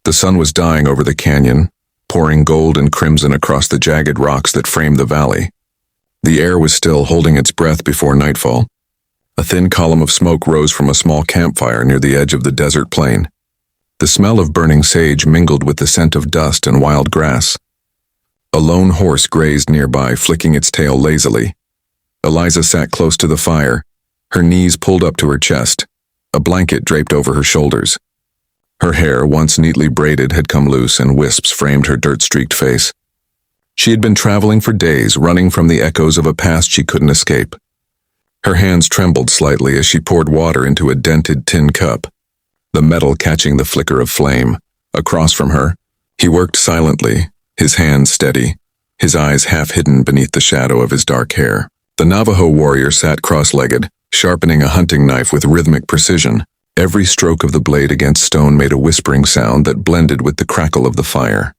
The sun was dying over the canyon, pouring gold and crimson across the jagged rocks that framed the valley. The air was still holding its breath before nightfall. A thin column of smoke rose from a small campfire near the edge of the desert plain. The smell of burning sage mingled with the scent of dust and wild grass. A lone horse grazed nearby, flicking its tail lazily. Eliza sat close to the fire, her knees pulled up to her chest, a blanket draped over her shoulders. Her hair, once neatly braided, had come loose and wisps framed her dirt-streaked face. She had been traveling for days, running from the echoes of a past she couldn't escape. Her hands trembled slightly as she poured water into a dented tin cup, the metal catching the flicker of flame. Across from her, he worked silently, his hands steady, his eyes half hidden beneath the shadow of his dark hair. The Navajo warrior sat cross-legged, sharpening a hunting knife with rhythmic precision. Every stroke of the blade against stone made a whispering sound that blended with the crackle of the fire.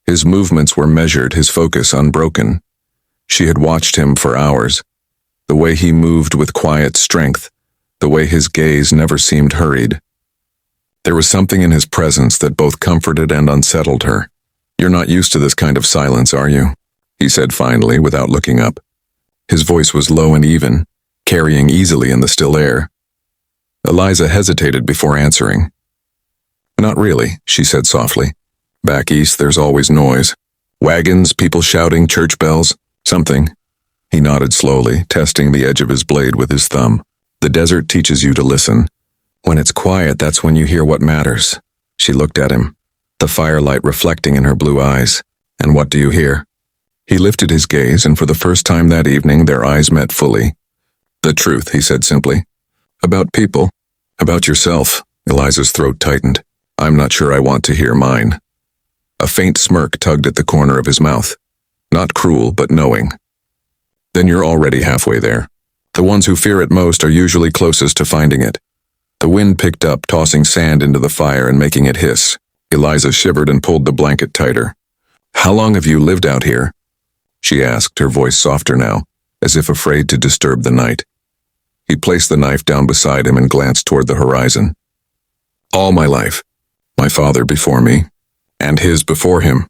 His movements were measured, his focus unbroken. She had watched him for hours, the way he moved with quiet strength, the way his gaze never seemed hurried. There was something in his presence that both comforted and unsettled her. "You're not used to this kind of silence, are you?" he said finally, without looking up. His voice was low and even, carrying easily in the still air. Eliza hesitated before answering. "Not really," she said softly. "Back east there's always noise. Wagons, people shouting, church bells, something." He nodded slowly, testing the edge of his blade with his thumb. "The desert teaches you to listen. When it's quiet, that's when you hear what matters." She looked at him, the firelight reflecting in her blue eyes. "And what do you hear?" He lifted his gaze, and for the first time that evening their eyes met fully. "The truth," he said simply. "About people. About yourself." Eliza's throat tightened. "I'm not sure I want to hear mine." A faint smirk tugged at the corner of his mouth. Not cruel, but knowing. "Then you're already halfway there. The ones who fear it most are usually closest to finding it." The wind picked up, tossing sand into the fire and making it hiss. Eliza shivered and pulled the blanket tighter. "How long have you lived out here?" she asked, her voice softer now, as if afraid to disturb the night. He placed the knife down beside him and glanced toward the horizon. "All my life. My father before me, and his before him.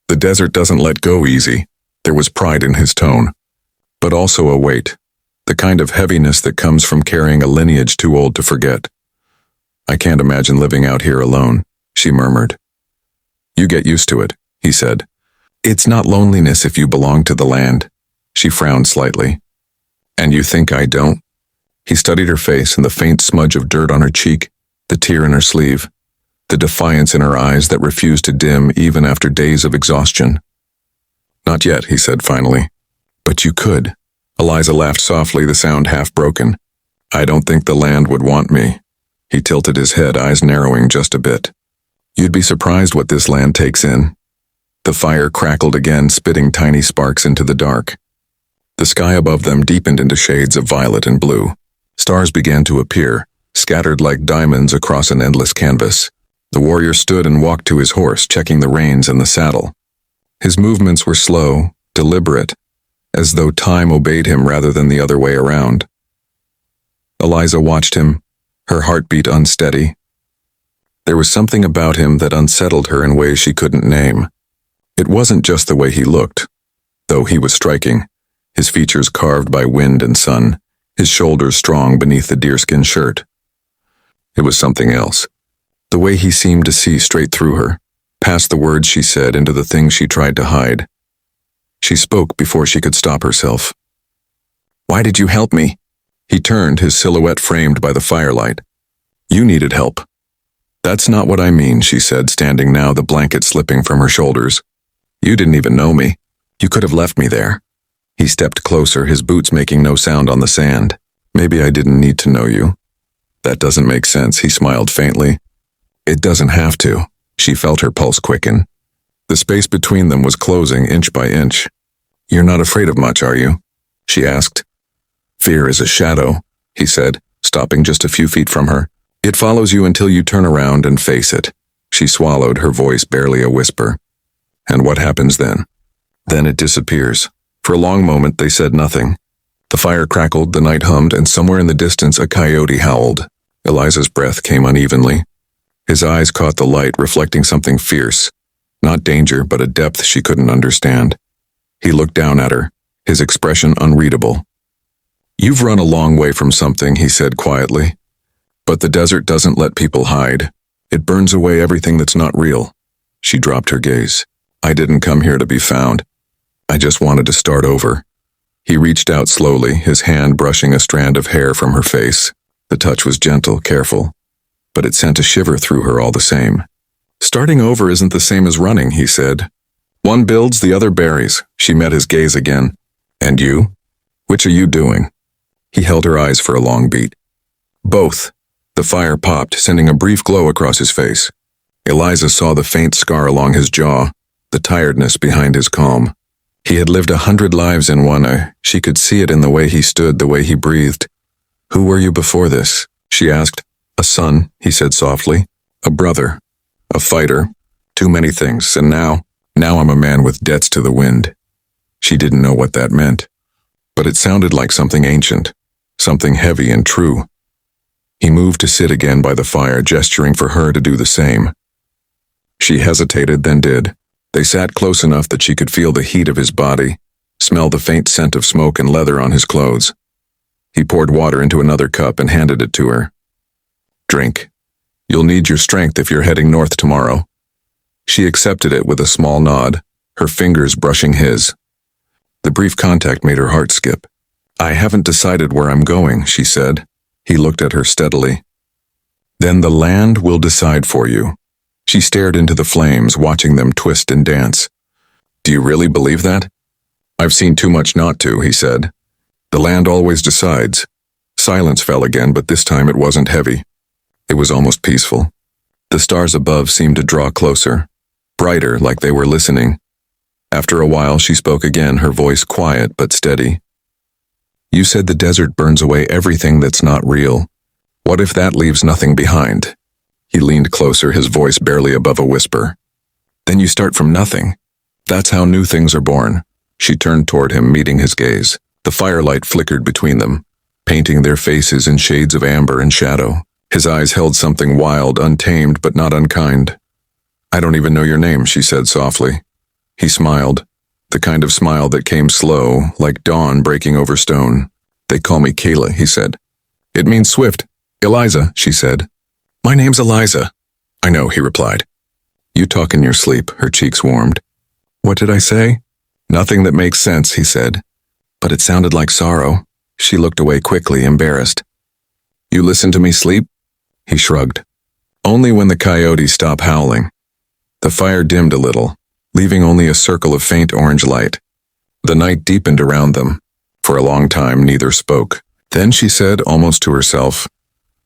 The desert doesn't let go easy." There was pride in his tone, but also a weight, the kind of heaviness that comes from carrying a lineage too old to forget. "I can't imagine living out here alone," she murmured. "You get used to it," he said. "It's not loneliness if you belong to the land." She frowned slightly. "And you think I don't?" He studied her face and the faint smudge of dirt on her cheek, the tear in her sleeve, the defiance in her eyes that refused to dim even after days of exhaustion. "Not yet," he said finally. "But you could." Eliza laughed softly, the sound half broken. "I don't think the land would want me." He tilted his head, eyes narrowing just a bit. "You'd be surprised what this land takes in." The fire crackled again, spitting tiny sparks into the dark. The sky above them deepened into shades of violet and blue. Stars began to appear, scattered like diamonds across an endless canvas. The warrior stood and walked to his horse, checking the reins and the saddle. His movements were slow, deliberate, as though time obeyed him rather than the other way around. Eliza watched him, her heartbeat unsteady. There was something about him that unsettled her in ways she couldn't name. It wasn't just the way he looked, though he was striking, his features carved by wind and sun, his shoulders strong beneath the deerskin shirt. It was something else, the way he seemed to see straight through her, past the words she said into the things she tried to hide. She spoke before she could stop herself. "Why did you help me?" He turned, his silhouette framed by the firelight. "You needed help." "That's not what I mean," she said, standing now, the blanket slipping from her shoulders. "You didn't even know me. You could have left me there." He stepped closer, his boots making no sound on the sand. "Maybe I didn't need to know you." "That doesn't make sense," he smiled faintly. "It doesn't have to." She felt her pulse quicken. The space between them was closing inch by inch. "You're not afraid of much, are you?" she asked. "Fear is a shadow," he said, stopping just a few feet from her. "It follows you until you turn around and face it." She swallowed, her voice barely a whisper. "And what happens then?" "Then it disappears." For a long moment they said nothing. The fire crackled, the night hummed, and somewhere in the distance a coyote howled. Eliza's breath came unevenly. His eyes caught the light, reflecting something fierce. Not danger, but a depth she couldn't understand. He looked down at her, his expression unreadable. "You've run a long way from something," he said quietly. "But the desert doesn't let people hide. It burns away everything that's not real." She dropped her gaze. "I didn't come here to be found. I just wanted to start over." He reached out slowly, his hand brushing a strand of hair from her face. The touch was gentle, careful, but it sent a shiver through her all the same. "Starting over isn't the same as running," he said. "One builds, the other buries." She met his gaze again. "And you? Which are you doing?" He held her eyes for a long beat. "Both." The fire popped, sending a brief glow across his face. Eliza saw the faint scar along his jaw, the tiredness behind his calm. He had lived 100 lives in one. She could see it in the way he stood, the way he breathed. "Who were you before this?" she asked. "A son," he said softly. "A brother. A fighter. Too many things. And now I'm a man with debts to the wind." She didn't know what that meant, but it sounded like something ancient, something heavy and true. He moved to sit again by the fire, gesturing for her to do the same. She hesitated, then did. They sat close enough that she could feel the heat of his body, smell the faint scent of smoke and leather on his clothes. He poured water into another cup and handed it to her. "Drink. You'll need your strength if you're heading north tomorrow." She accepted it with a small nod, her fingers brushing his. The brief contact made her heart skip. "I haven't decided where I'm going," she said. He looked at her steadily. "Then the land will decide for you." She stared into the flames, watching them twist and dance. "Do you really believe that?" "I've seen too much not to," he said. "The land always decides." Silence fell again, but this time it wasn't heavy. It was almost peaceful. The stars above seemed to draw closer, brighter, like they were listening. After a while, she spoke again, her voice quiet but steady. "You said the desert burns away everything that's not real. What if that leaves nothing behind?" He leaned closer, his voice barely above a whisper. "Then you start from nothing. That's how new things are born." She turned toward him, meeting his gaze. The firelight flickered between them, painting their faces in shades of amber and shadow. His eyes held something wild, untamed, but not unkind. "I don't even know your name," she said softly. He smiled, the kind of smile that came slow, like dawn breaking over stone. "They call me Kayla," he said. "It means swift." "Eliza," she said. "My name's Eliza." "I know," he replied. "You talk in your sleep," her cheeks warmed. "What did I say?" "Nothing that makes sense," he said. But it sounded like sorrow. She looked away quickly, embarrassed. "You listen to me sleep?" He shrugged. "Only when the coyotes stop howling." The fire dimmed a little, leaving only a circle of faint orange light. The night deepened around them. For a long time, neither spoke. Then she said, almost to herself,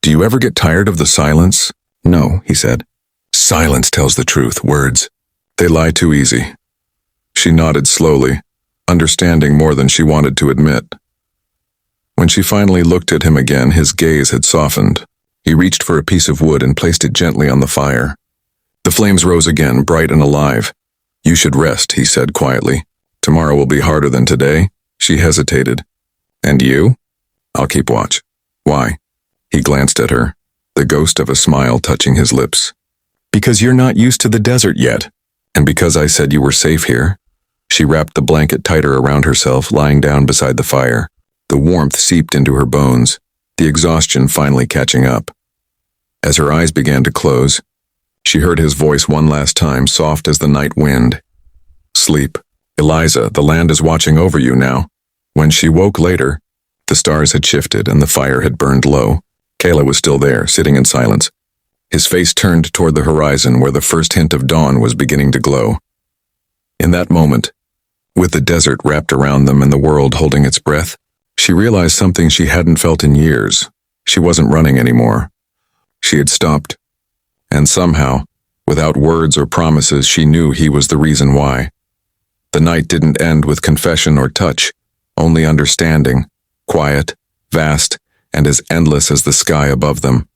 "Do you ever get tired of the silence?" "No," he said. "Silence tells the truth, words. They lie too easy." She nodded slowly, understanding more than she wanted to admit. When she finally looked at him again, his gaze had softened. He reached for a piece of wood and placed it gently on the fire. The flames rose again, bright and alive. "You should rest," he said quietly. "Tomorrow will be harder than today." She hesitated. "And you?" "I'll keep watch." "Why?" He glanced at her, the ghost of a smile touching his lips. "Because you're not used to the desert yet, and because I said you were safe here." She wrapped the blanket tighter around herself, lying down beside the fire. The warmth seeped into her bones, the exhaustion finally catching up. As her eyes began to close, she heard his voice one last time, soft as the night wind. "Sleep. Eliza, the land is watching over you now." When she woke later, the stars had shifted and the fire had burned low. Kayla was still there, sitting in silence. His face turned toward the horizon where the first hint of dawn was beginning to glow. In that moment, with the desert wrapped around them and the world holding its breath, she realized something she hadn't felt in years. She wasn't running anymore. She had stopped. And somehow, without words or promises, she knew he was the reason why. The night didn't end with confession or touch, only understanding, quiet, vast, and as endless as the sky above them.